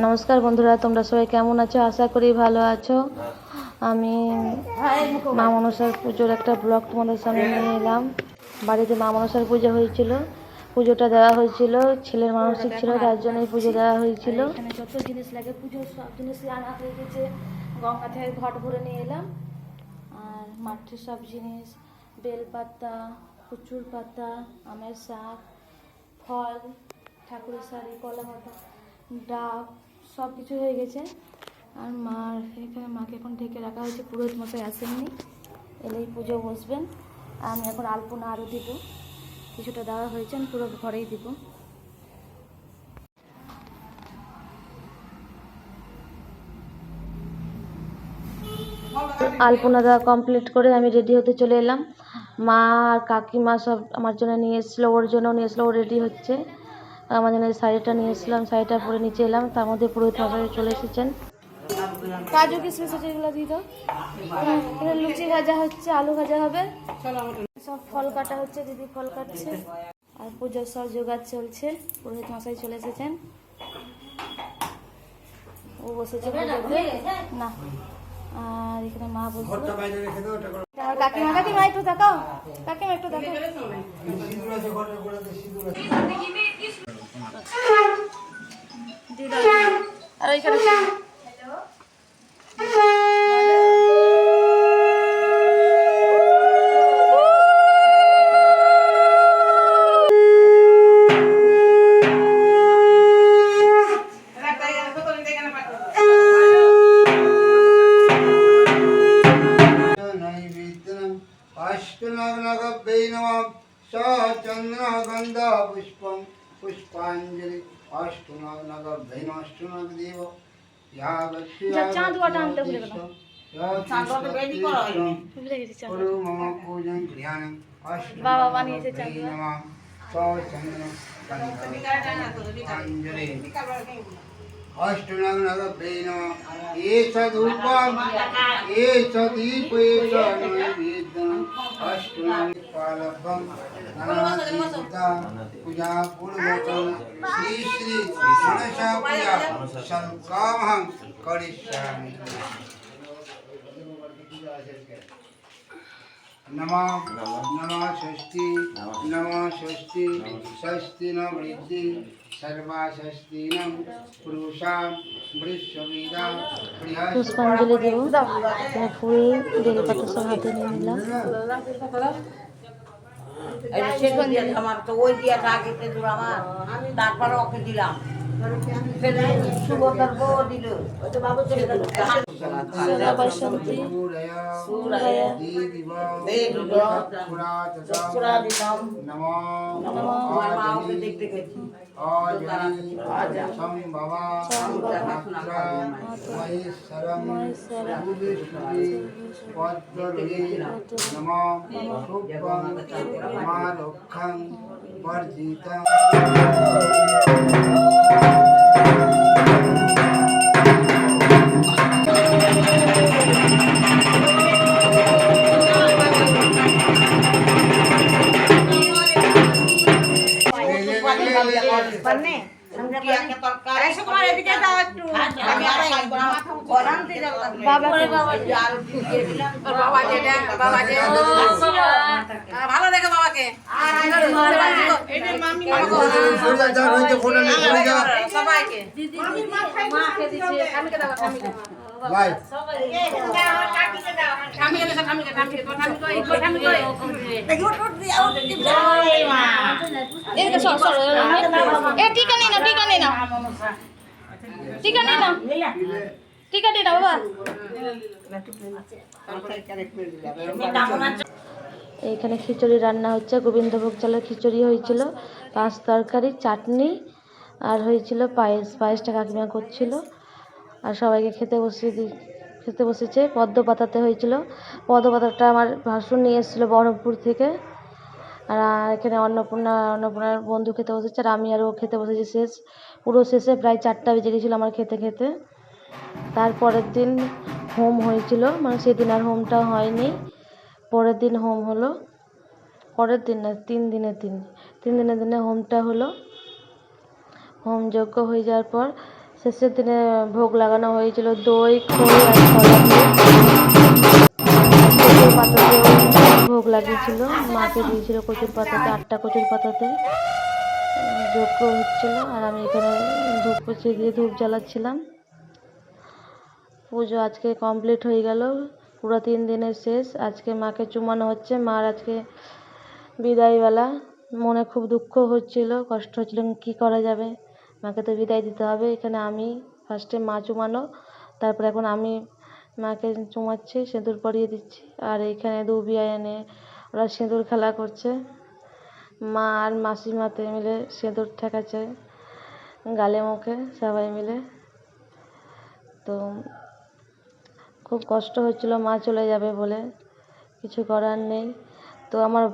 নমস্কার বন্ধুরা, তোমরা সবাই কেমন আছো? আশা করি ভালো আছো। আমি মা মনসার পুজোর একটা ব্লগ তোমাদের সামনে নিয়ে এলাম। বাড়িতে মা মনসার পুজো হয়েছিল, পুজোটা দেওয়া হয়েছিল, ছেলের মানসিক ছিল, তার জন্যই পুজো দেওয়া হয়েছিল। এখানে যত জিনিস লাগে পুজোর সব জিনিসই আনা হয়ে গেছে। গঙ্গা থেকে ঘট ভরে নিয়ে এলাম। আর মাঠের সব জিনিস, বেলপাতা, কচুর পাতা, আমের শাক, ফল, ঠাকুরের শাড়ি, কলা পাতা, ডাব, সব কিছু হয়ে গেছে। আর মার এখানে মাকে এখন ঢেকে রাখা হয়েছে, পুরোহিত মশাই আসেননি, এলেই পুজো বসবেন। আমি এখন আলপনা আরও দিব, কিছুটা দেওয়া হয়েছে, আমি পুরো ঘরেই দিব। আলপনা দেওয়া কমপ্লিট করে আমি রেডি হতে চলে এলাম। মা আর কাকিমা সব আমার জন্য নিয়ে এসেছিলো, ওর জন্য নিয়ে এসেছিলো, ও রেডি হচ্ছে। আমার জন্য শাড়িটা নিয়ে এসেছিলাম, শাড়িটা পরে নিচে এলাম। তার মধ্যে পুরোহিত মশাই চলে এসেছেন। কাজু কিশমিশ আছে, এগুলো দিয়ে দাও। এখানে লুচি ভাজা হচ্ছে, আলু ভাজা হবে, সব ফল কাটা হচ্ছে, দিদি ফল কাটছে। আর পুজোর সব জোগাড় চলছে। পুরোহিত মশাই চলে এসেছেন, ও বসেছে না। আর এখানে মা বসে, আর কাকিমা একটু দেখাও, কাকিমা একটু দেখাও। আর ওইখানে चंद्रगंधा पुष्पम पुष्पांजलि अष्टनागदेव मम पूजन ध्यान अष्टनागवे नमः। एष धूपम् एष दीप एष नैवेद्यम् अष्टनागपालकम् नमः। पूजा पूर्वकं श्री श्री मनसा पूजा संकामहं करिष्यामि। नमः नमः षष्ठी नमः षष्ठी षष्ठी न वृद्धि सर्वा षष्ठी न पुरुषां वृषवेदा पुष्पांजलि देव। फुल बेलपाता सब हाथे নিয়ে নিলাম। আমার তো ওই দিয়া আগেতে দূর আমার, তারপরে ওকে দিলাম, वर्जिता ভালো দেখো বাবাকে সবাইকে এইখানে খিচুড়ি রান্না হচ্ছে, গোবিন্দভোগ চালের খিচুড়ি হয়েছিল, পাঁচ তরকারি, চাটনি, আর হয়েছিল পায়েস। পায়েসটা কাকিমা করছিল। আর সবাইকে খেতে বসেছে। পদ্ম পাতাতে হয়েছিল, পদ্ম পাতাটা আমার ভাসুর নিয়ে এসেছিলো বহরমপুর থেকে। আর এখানে অন্নপূর্ণার বন্ধু খেতে বসেছে, আর আমি আর ও খেতে বসেছি। পুরো শেষে প্রায় 4টা বেজে গেছিলো আমার খেতে খেতে। তারপরের দিন হোম হয়েছিল, মানে সেদিন আর হোমটা হয়নি, পরের দিন হোম হলো। পরের দিন না, 3 দিনে হোমটা হলো। হোম যজ্ঞ হয়ে যাওয়ার পর শেষের দিনে ভোগ লাগানো হয়েছিল দই খই আর কলা দিয়ে। কচুর পাতাতেও ভোগ লাগিয়েছিল, মাকে দিয়েছিল কচুর পাতাতে, 8টা কচুর পাতাতে যজ্ঞ হচ্ছিল। আর আমি এখানে ধূপ পুছে দিয়ে ধূপ জ্বালাচ্ছিলাম। পুজো আজকে কমপ্লিট হয়ে গেল, পুরো 3 দিনের শেষ। আজকে মাকে চুমানো হচ্ছে, মার আজকে বিদায়বেলা। মনে খুব দুঃখ হচ্ছিল, কষ্ট হচ্ছিল, কী করা যাবে, মাকে তো বিদায় দিতে হবে। এখানে আমি ফার্স্টে মা চুমানো, তারপর এখন আমি মাকে চুমাচ্ছি, সিঁদুর পরিয়ে দিচ্ছি। আর এইখানে দুবিয়া এনে ওরা সিঁদুর খেলা করছে, মা আর মাসিমাতে মিলে সিঁদুর ঠেকাচ্ছে গালে মুখে সবাই মিলে। তো খুব কষ্ট হচ্ছিল মা চলে যাবে বলে, কিছু করার নেই। তো আমার